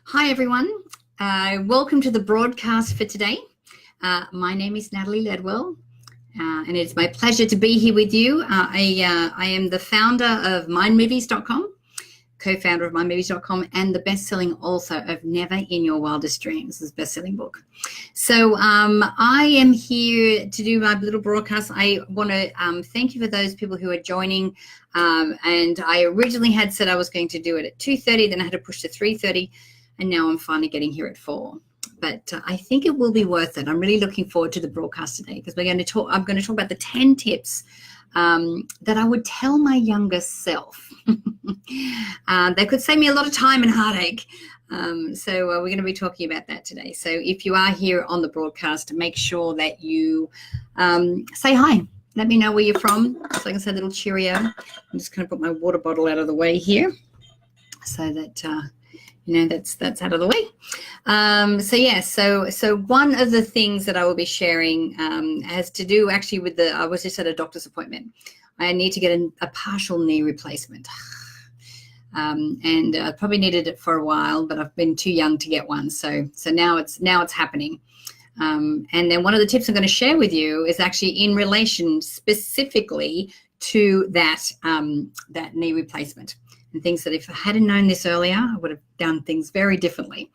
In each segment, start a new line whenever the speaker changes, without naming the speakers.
Hi, everyone. Welcome to the broadcast for today. My name is Natalie Ledwell, and it's my pleasure to be here with you. I am the founder of mindmovies.com, co-founder of mindmovies.com, and the best-selling also of Never in Your Wildest Dreams, this best-selling book. So I am here to do my little broadcast. I want to thank you for those people who are joining. And I originally had said I was going to do it at 2:30, then I had to push to 3:30. And now I'm finally getting here at 4. But I think it will be worth it. I'm really looking forward to the broadcast today because I'm going to talk about the 10 tips that I would tell my younger self. That could save me a lot of time and heartache. So we're going to be talking about that today. So if you are here on the broadcast, make sure that you say hi. Let me know where you're from so I can say a little cheerio. I'm just going to put my water bottle out of the way here so that that's out of the way. So one of the things that I will be sharing has to do actually with I was just at a doctor's appointment. I need to get a partial knee replacement. And I probably needed it for a while, but I've been too young to get one. So now it's happening. And then one of the tips I'm going to share with you is actually in relation specifically to that knee replacement. And things that if I hadn't known this earlier, I would have done things very differently.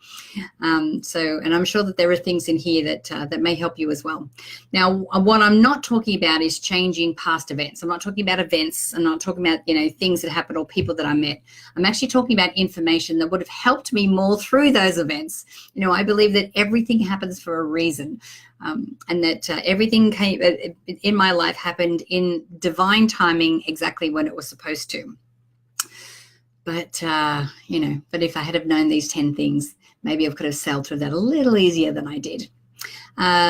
And I'm sure that there are things in here that may help you as well. Now, what I'm not talking about is changing past events. I'm not talking about events. I'm not talking about, things that happened or people that I met. I'm actually talking about information that would have helped me more through those events. I believe that everything happens for a reason. And that everything in my life happened in divine timing exactly when it was supposed to. But, but if I had have known these 10 things, maybe I could have sailed through that a little easier than I did.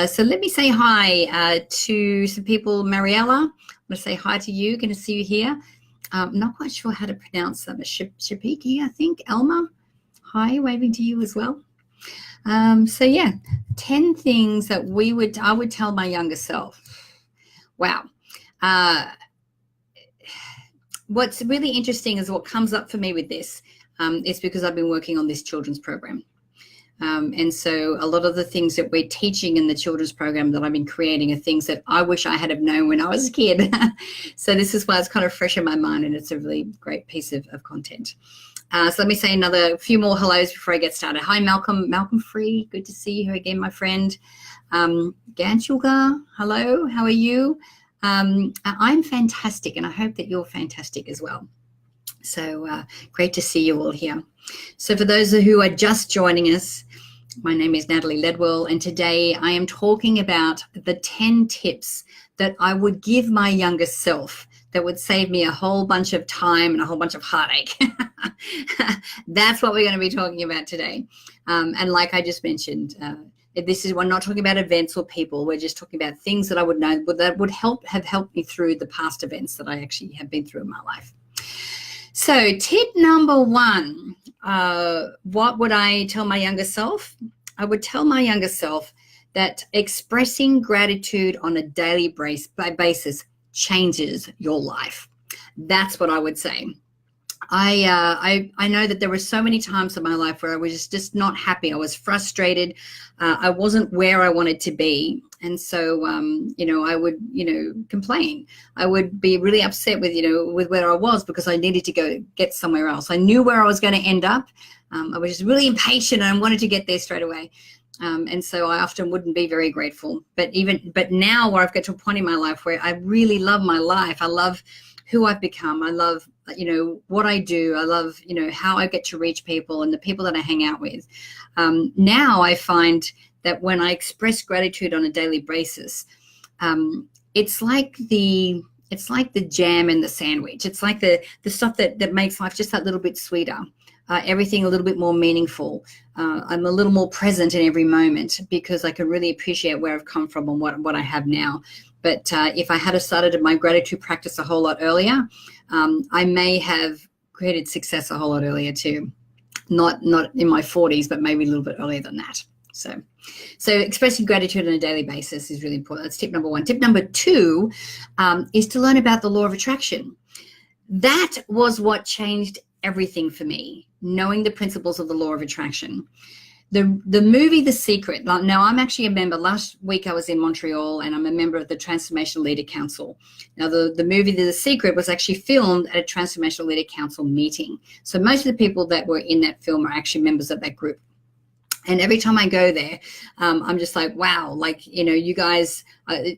So let me say hi to some people. Mariella, I'm going to say hi to you. Going to see you here. I'm not quite sure how to pronounce them. Shapiki, I think. Elma, hi, waving to you as well. 10 things that I would tell my younger self. Wow. What's really interesting is what comes up for me with this is because I've been working on this children's program. And so a lot of the things that we're teaching in the children's program that I've been creating are things that I wish I had have known when I was a kid. So this is why it's kind of fresh in my mind, and it's a really great piece of content. So let me say another few more hellos before I get started. Hi, Malcolm Free. Good to see you here again, my friend. Ganchuga, hello. How are you? I'm fantastic, and I hope that you're fantastic as well. So great to see you all here. So for those who are just joining us, my name is Natalie Ledwell, and today I am talking about the 10 tips that I would give my younger self that would save me a whole bunch of time and a whole bunch of heartache. That's what we're going to be talking about today. And like I just mentioned, we're not talking about events or people. We're just talking about things that I would know that would have helped me through the past events that I actually have been through in my life. So tip number 1, what would I tell my younger self? I would tell my younger self that expressing gratitude on a daily basis changes your life. That's what I would say. I know that there were so many times in my life where I was just not happy. I was frustrated. I wasn't where I wanted to be. And so, I would, complain. I would be really upset with where I was because I needed to go get somewhere else. I knew where I was going to end up. I was just really impatient and I wanted to get there straight away. And so I often wouldn't be very grateful. But now where I've got to a point in my life where I really love my life. I love who I've become. I love, what I do. I love, how I get to reach people and the people that I hang out with. Now I find that when I express gratitude on a daily basis, it's like the jam in the sandwich. It's like the stuff that makes life just that little bit sweeter. Everything a little bit more meaningful. I'm a little more present in every moment because I can really appreciate where I've come from and what I have now. But if I had started my gratitude practice a whole lot earlier, I may have created success a whole lot earlier too. Not in my 40s, but maybe a little bit earlier than that. So expressing gratitude on a daily basis is really important. That's tip number 1. Tip number 2 is to learn about the law of attraction. That was what changed everything for me. knowing the principles of the law of attraction. The movie The Secret. Now, I'm actually a member. Last week I was in Montreal, and I'm a member of the Transformational Leader Council. Now, the movie The Secret was actually filmed at a Transformational Leader Council meeting. So most of the people that were in that film are actually members of that group. And every time I go there, I'm just like, wow, like, you guys,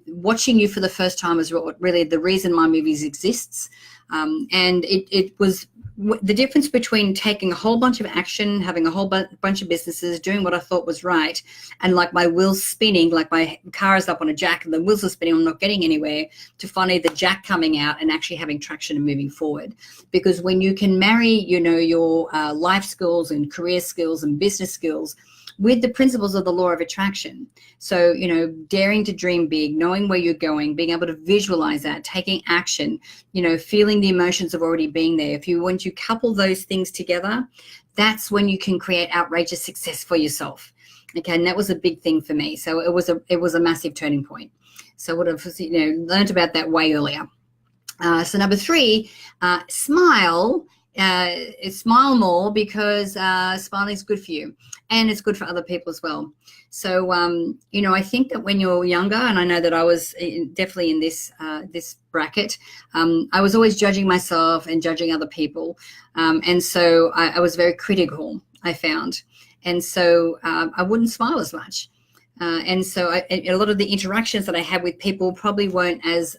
watching you for the first time is really the reason my movies exists. And it was the difference between taking a whole bunch of action, having a whole bunch of businesses, doing what I thought was right, and like my wheels spinning, like my car is up on a jack and the wheels are spinning, I'm not getting anywhere, to finally the jack coming out and actually having traction and moving forward. Because when you can marry, your life skills and career skills and business skills with the principles of the law of attraction. So, daring to dream big, knowing where you're going, being able to visualize that, taking action, feeling the emotions of already being there. Once you couple those things together, that's when you can create outrageous success for yourself. Okay. And that was a big thing for me. So it was a massive turning point. So I would have, learned about that way earlier. So number 3, smile. Smile more, because smiling is good for you and it's good for other people as well. So I think that when you're younger, and I know that I was definitely in this bracket, I was always judging myself and judging other people, and so I was very critical, I found, and so I wouldn't smile as much. And so a lot of the interactions that I had with people probably weren't as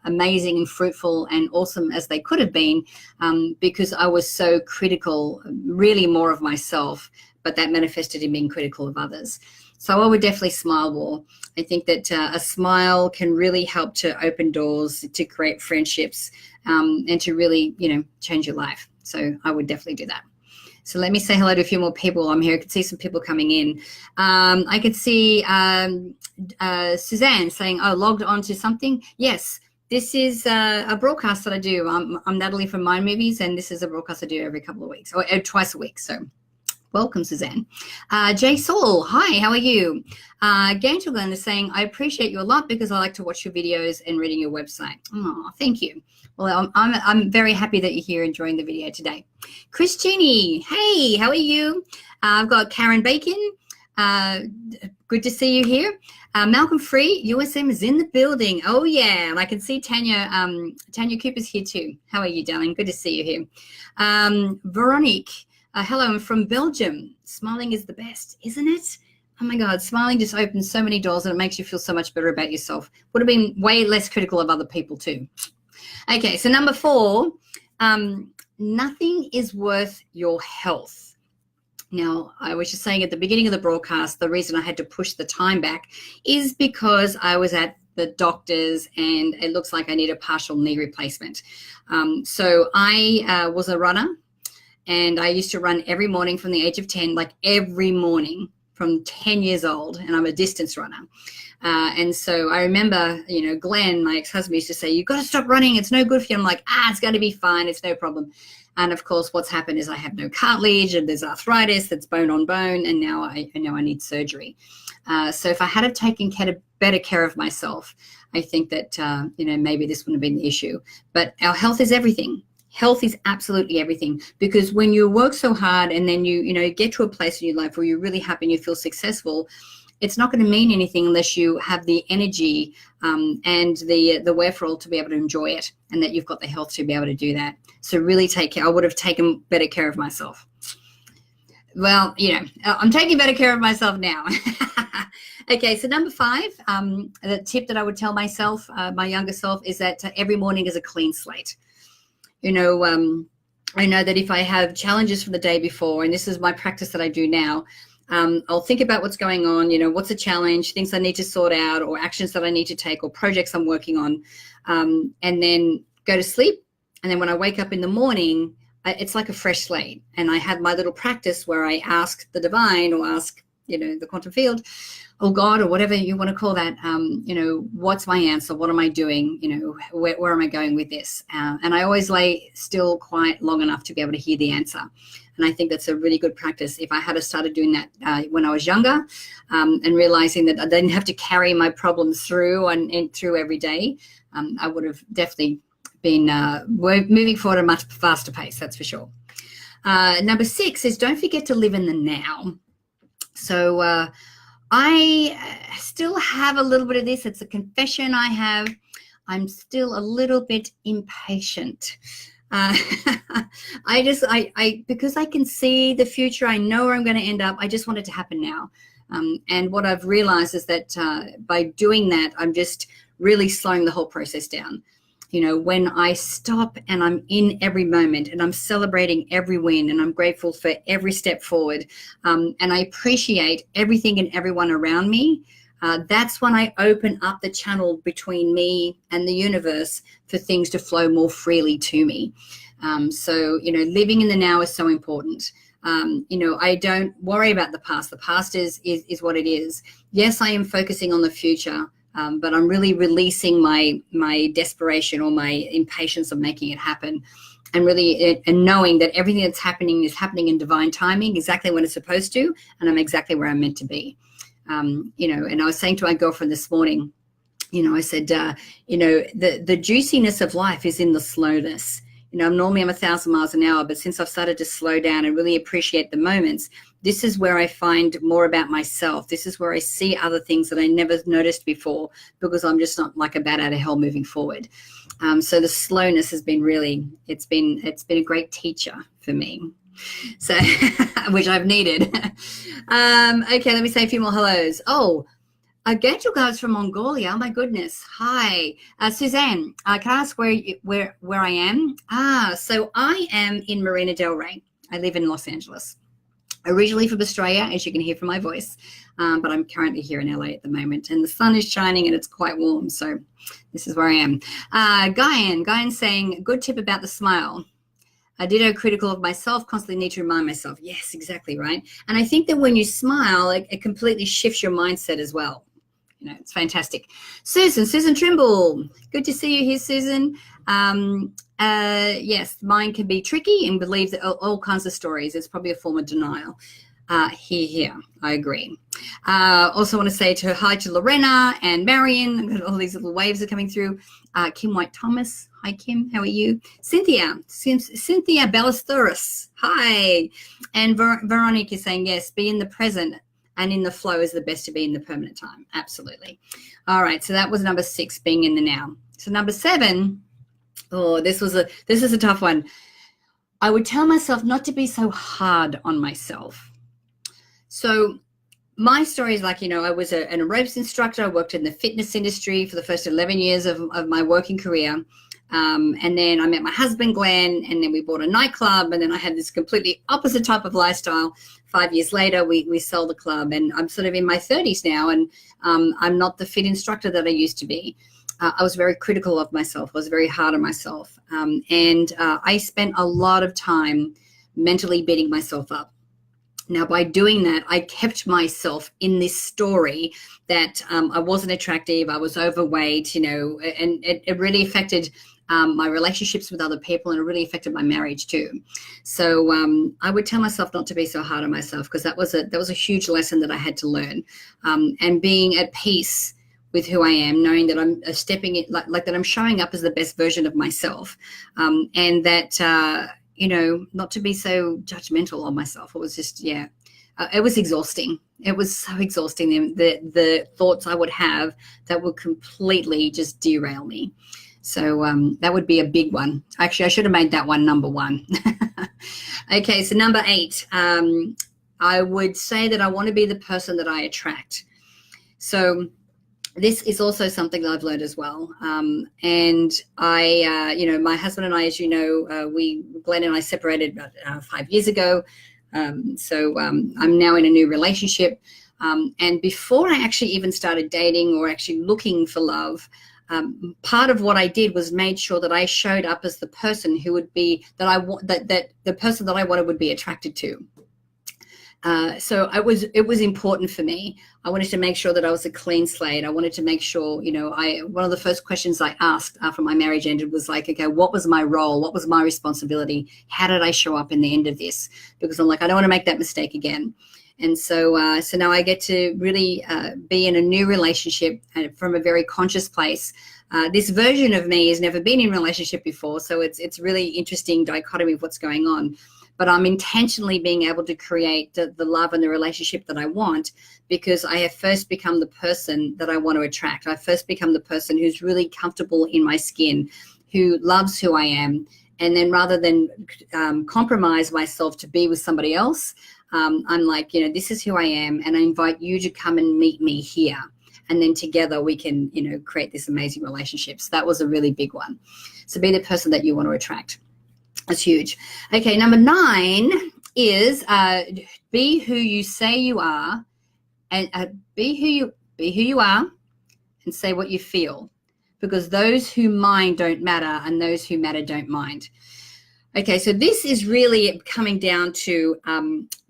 amazing and fruitful and awesome as they could have been, because I was so critical, really more of myself, but that manifested in being critical of others. So I would definitely smile more. I think that a smile can really help to open doors, to create friendships, and to really, change your life. So I would definitely do that. So let me say hello to a few more people. I'm here. I can see some people coming in. I could see Suzanne saying, "Oh, logged on to something." Yes, this is a broadcast that I do. I'm Natalie from Mind Movies, and this is a broadcast I do every couple of weeks, or twice a week. So welcome, Suzanne. Jay Saul, hi, how are you? Gantelgan is saying, "I appreciate you a lot because I like to watch your videos and reading your website." Oh, thank you. Well, I'm very happy that you're here enjoying the video today. Chris Genie, hey, how are you? I've got Karen Bacon. Good to see you here. Malcolm Free, USM is in the building. Oh, yeah. And I can see Tanya Cooper's here too. How are you, darling? Good to see you here. Veronique, hello, I'm from Belgium. Smiling is the best, isn't it? Oh, my God. Smiling just opens so many doors and it makes you feel so much better about yourself. Would have been way less critical of other people too. Okay, so number 4, nothing is worth your health. Now, I was just saying at the beginning of the broadcast, the reason I had to push the time back is because I was at the doctor's and it looks like I need a partial knee replacement. So I was a runner, and I used to run every morning from the age of 10, like every morning from 10 years old, and I'm a distance runner. And so I remember, Glenn, my ex-husband, used to say, "You've got to stop running. It's no good for you." I'm like, it's going to be fine. It's no problem. And of course, what's happened is I have no cartilage and there's arthritis that's bone on bone. And now I know I need surgery. So if I had have taken better care of myself, I think that, maybe this wouldn't have been the issue. But our health is everything. Health is absolutely everything, because when you work so hard and then you get to a place in your life where you're really happy and you feel successful, it's not going to mean anything unless you have the energy and the wherewithal to be able to enjoy it, and that you've got the health to be able to do that. So really take care. I would have taken better care of myself. Well, I'm taking better care of myself now. Okay, so number 5, the tip that I would tell myself, my younger self, is that every morning is a clean slate. I know that if I have challenges from the day before, and this is my practice that I do now, I'll think about what's going on, what's a challenge, things I need to sort out, or actions that I need to take, or projects I'm working on, and then go to sleep. And then when I wake up in the morning, it's like a fresh slate. And I have my little practice where I ask the divine, or ask, the quantum field, or God, or whatever you want to call that, what's my answer? What am I doing? Where am I going with this? And I always lay still quiet long enough to be able to hear the answer. And I think that's a really good practice. If I had started doing that when I was younger, and realizing that I didn't have to carry my problems through and through every day, I would have definitely been moving forward at a much faster pace, that's for sure. Number 6 is don't forget to live in the now. So I still have a little bit of this. It's a confession I have. I'm still a little bit impatient. Because I can see the future, I know where I'm going to end up. I just want it to happen now. And what I've realized is that by doing that, I'm just really slowing the whole process down. You know, when I stop and I'm in every moment and I'm celebrating every win and I'm grateful for every step forward, and I appreciate everything and everyone around me, that's when I open up the channel between me and the universe for things to flow more freely to me. So, you know, living in the now is so important. You know, I don't worry about the past. The past is what it is. Yes, I am focusing on the future, but I'm really releasing my desperation or my impatience of making it happen, and really and knowing that everything that's happening is happening in divine timing, exactly when it's supposed to, and I'm exactly where I'm meant to be. You know, and I was saying to my girlfriend this morning, you know, I said, you know, the juiciness of life is in the slowness. You know, normally I'm 1,000 miles an hour, but since I've started to slow down and really appreciate the moments, this is where I find more about myself. This is where I see other things that I never noticed before, because I'm just not like a bat out of hell moving forward. So the slowness has been really, it's been a great teacher for me. So, which I've needed. Okay, let me say a few more hellos. Oh, Gangel guys from Mongolia. Oh my goodness. Hi, Suzanne. Can I ask where I am? So I am in Marina Del Rey. I live in Los Angeles. Originally from Australia, as you can hear from my voice, but I'm currently here in LA at the moment, and the sun is shining and it's quite warm. So this is where I am. Guyan saying, good tip about the smile. Ditto critical of myself, constantly need to remind myself. Yes, exactly right. And I think that when you smile, it completely shifts your mindset as well. You know, it's fantastic. Susan Trimble. Good to see you here, Susan. Yes, mine can be tricky and believe that all kinds of stories. It's probably a form of denial. Here. I agree. Also want to say hi to Lorena and Marion. All these little waves are coming through. Kim White Thomas. Hi, Kim. How are you? Cynthia Ballesteros. Hi. And Veronique is saying, yes, be in the present and in the flow is the best to be in the permanent time. Absolutely. All right. So that was number 6, being in the now. So number 7. Oh, this is a tough one. I would tell myself not to be so hard on myself. So my story is like, you know, I was an aerobics instructor. I worked in the fitness industry for the first 11 years of my working career. And then I met my husband, Glenn, and then we bought a nightclub. And then I had this completely opposite type of lifestyle. 5 years later, we sold the club, and I'm sort of in my 30s now, and I'm not the fit instructor that I used to be. I was very critical of myself. I was very hard on myself. And I spent a lot of time mentally beating myself up. Now, by doing that, I kept myself in this story that I wasn't attractive, I was overweight, you know, and it really affected my relationships with other people, and it really affected my marriage too. So I would tell myself not to be so hard on myself, because that was a huge lesson that I had to learn. And being at peace with who I am, knowing that I'm stepping in, like that I'm showing up as the best version of myself, and that you know, not to be so judgmental on myself. It was just, it was exhausting. It was so exhausting, the thoughts I would have that would completely just derail me. So that would be a big one. Actually, I should have made that one number 1. Okay, so number 8, I would say that I want to be the person that I attract. So this is also something that I've learned as well. And I, you know, my husband and I, as you know, Glenn and I separated about 5 years ago. So I'm now in a new relationship. And before I actually even started dating or actually looking for love, part of what I did was made sure that I showed up as the person who would be, that the person that I wanted would be attracted to. So it was important for me. I wanted to make sure that I was a clean slate. I wanted to make sure, you know, one of the first questions I asked after my marriage ended was like, okay, what was my role? What was my responsibility? How did I show up in the end of this? Because I'm like, I don't want to make that mistake again. And so, so now I get to really be in a new relationship from a very conscious place. This version of me has never been in a relationship before. So it's really interesting dichotomy of what's going on. but I'm intentionally being able to create the love and the relationship that I want, because I have first become the person that I want to attract. I first become the person who's really comfortable in my skin, who loves who I am. And then rather than compromise myself to be with somebody else, I'm like, this is who I am, and I invite you to come and meet me here. And then together we can, create this amazing relationship. So that was a really big one. So be the person that you want to attract. That's huge. Okay, number 9 is be who you say you are, and be who you are, and say what you feel, because those who mind don't matter, and those who matter don't mind. Okay, so this is really coming down to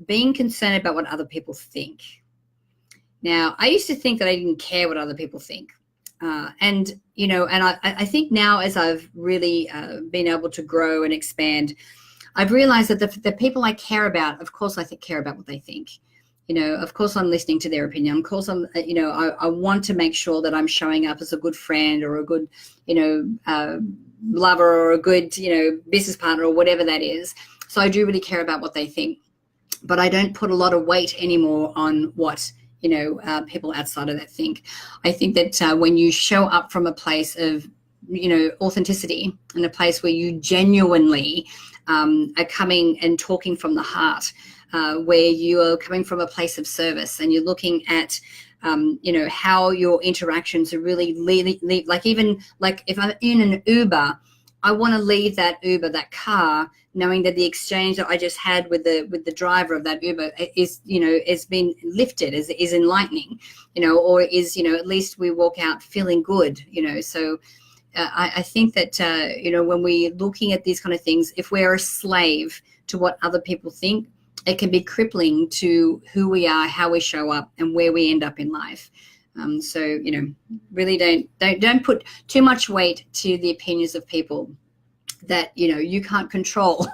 being concerned about what other people think. Now, I used to think that I didn't care what other people think. And I think now, as I've really been able to grow and expand, I've realized that the people I care about, of course, I care about what they think. Of course, I'm listening to their opinion. Of course, I want to make sure that I'm showing up as a good friend or a good, lover or a good, business partner or whatever that is. So I do really care about what they think, but I don't put a lot of weight anymore on what people outside of that think. I think that when you show up from a place of, authenticity, and a place where you genuinely are coming and talking from the heart, where you are coming from a place of service, and you're looking at, how your interactions are really like if I'm in an Uber, I want to leave that Uber, that car, knowing that the exchange that I just had with the driver of that Uber is, has been lifted, is enlightening, or is, at least we walk out feeling good, So I think that, when we're looking at these kind of things, if we're a slave to what other people think, it can be crippling to who we are, how we show up, and where we end up in life. So, really don't put too much weight to the opinions of people that, you can't control,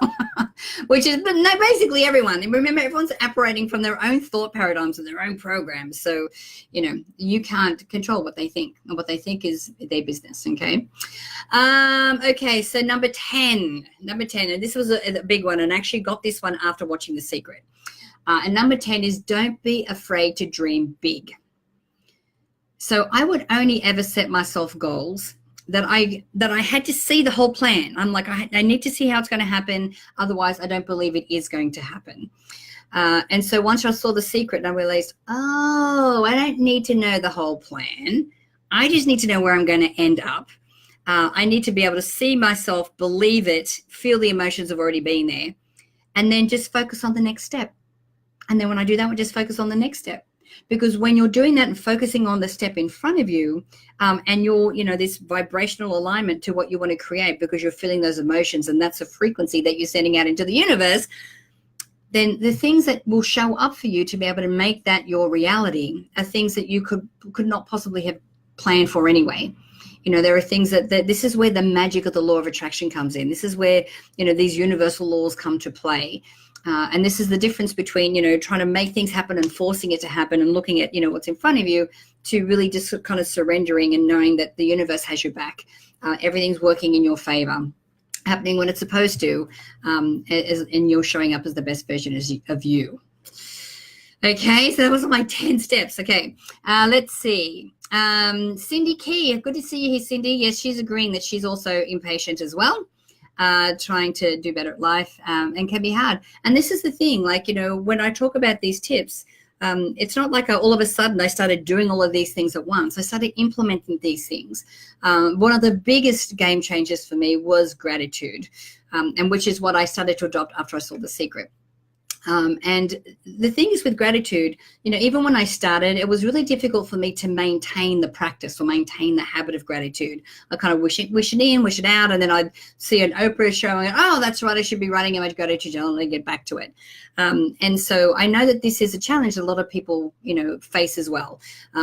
which is, but no, basically everyone. And remember, everyone's operating from their own thought paradigms and their own programs. So, you can't control what they think, and what they think is their business. Okay. Okay. So number 10, and this was a big one, and I actually got this one after watching The Secret. And number 10 is don't be afraid to dream big. So I would only ever set myself goals that I had to see the whole plan. I'm like, I need to see how it's going to happen. Otherwise, I don't believe it is going to happen. And so once I saw The Secret, I realized, I don't need to know the whole plan. I just need to know where I'm going to end up. I need to be able to see myself, believe it, feel the emotions have already been there, and then just focus on the next step. And then when I do that, we just focus on the next step. Because when you're doing that and focusing on the step in front of you, and you're, this vibrational alignment to what you want to create, because you're feeling those emotions, and that's a frequency that you're sending out into the universe, then the things that will show up for you to be able to make that your reality are things that you could not possibly have planned for anyway. There are things that this is where the magic of the law of attraction comes in. This is where, these universal laws come to play. And this is the difference between, trying to make things happen and forcing it to happen, and looking at, what's in front of you, to really just kind of surrendering and knowing that the universe has your back. Everything's working in your favor, happening when it's supposed to, and you're showing up as the best version of you. Okay, so that was my 10 steps. Okay, let's see. Cindy Key, good to see you here, Cindy. Yes, she's agreeing that she's also impatient as well. Trying to do better at life, and can be hard. And this is the thing, when I talk about these tips, it's not like all of a sudden I started doing all of these things at once. I started implementing these things. One of the biggest game changers for me was gratitude, and which is what I started to adopt after I saw The Secret. And the thing is with gratitude, even when I started, it was really difficult for me to maintain the practice or maintain the habit of gratitude. I kind of wish it in, wish it out, and then I'd see an Oprah show and, oh, that's right, I should be writing in my gratitude journal, and get back to it. And so I know that this is a challenge that a lot of people, face as well,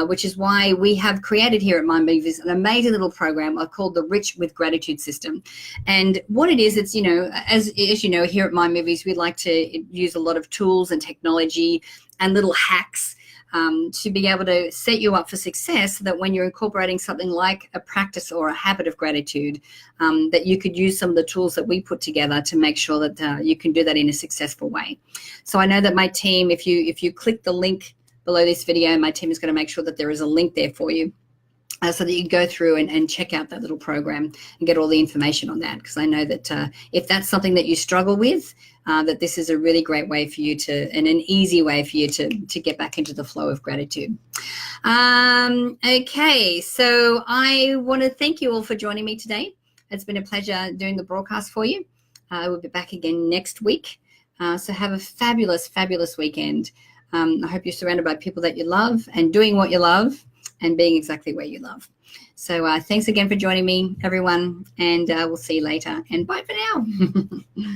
which is why we have created here at Mind Movies an amazing little program called the Rich with Gratitude System. And what it is, it's, as you know, here at Mind Movies, we like to use a lot of tools and technology and little hacks to be able to set you up for success, so that when you're incorporating something like a practice or a habit of gratitude, that you could use some of the tools that we put together to make sure that you can do that in a successful way. So I know that my team, if you click the link below this video, my team is going to make sure that there is a link there for you, so that you can go through and check out that little program and get all the information on that. Because I know that if that's something that you struggle with, that this is a really great way for you to, and an easy way for you to get back into the flow of gratitude. Okay, so I want to thank you all for joining me today. It's been a pleasure doing the broadcast for you. I will be back again next week. So have a fabulous, fabulous weekend. I hope you're surrounded by people that you love and doing what you love and being exactly where you love. So thanks again for joining me, everyone, and we'll see you later. And bye for now.